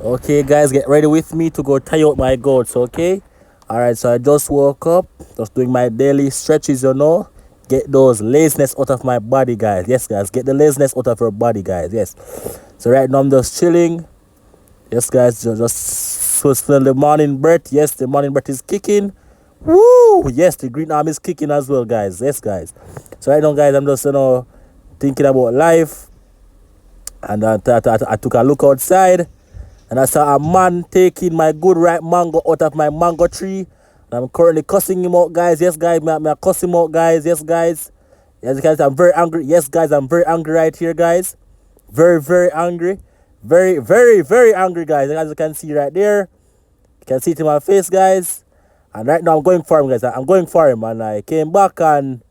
Okay, guys, get ready with me to go tie out my goats, okay? Alright, so I just woke up, just doing my daily stretches, Get those laziness out of my body, guys. Yes, guys, get the laziness out of your body, guys. Yes. So right now I'm just chilling. Yes, guys, just feel the morning breath. Yes, the morning breath is kicking. Woo! Yes, the green arm is kicking as well, guys. Yes, guys. So right now, guys, I'm just, thinking about life. And I took a look outside. And I saw a man taking my good ripe mango out of my mango tree. And I'm currently cussing him out, guys. Yes, guys, I cuss him out, guys. Yes, guys. Yes, guys, I'm very angry. Yes, guys, I'm very angry right here, guys. Very, very angry. Very, very, very angry, guys. As you can see right there. You can see it in my face, guys. And right now I'm going for him, guys. I'm going for him. And I came back and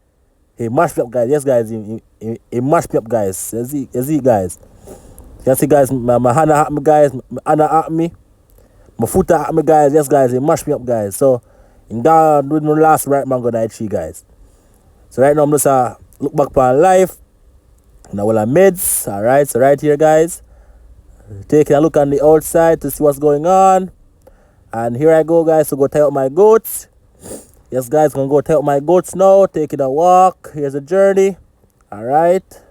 he mashed me up, guys. Yes, guys, he mashed me up, guys. You see, guys. You can see, guys, my hand at me, guys. My hand at me. My foot at me, guys. Yes, guys, he mashed me up, guys. So, I'm down with my last right mango night tree, guys. So, right now, I'm just look back upon life. Now, all our meds. Alright, so right here, guys. Taking a look on the outside to see what's going on. And here I go, guys, to go tie out my goats. Yes, guys, gonna go tie out my goats now. Taking a walk. Here's the journey. Alright.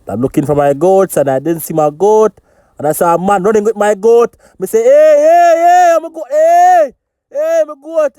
I'm looking for my goats and I didn't see my goat. And I saw a man running with my goat. Me say, hey, I'm a goat, hey, my goat.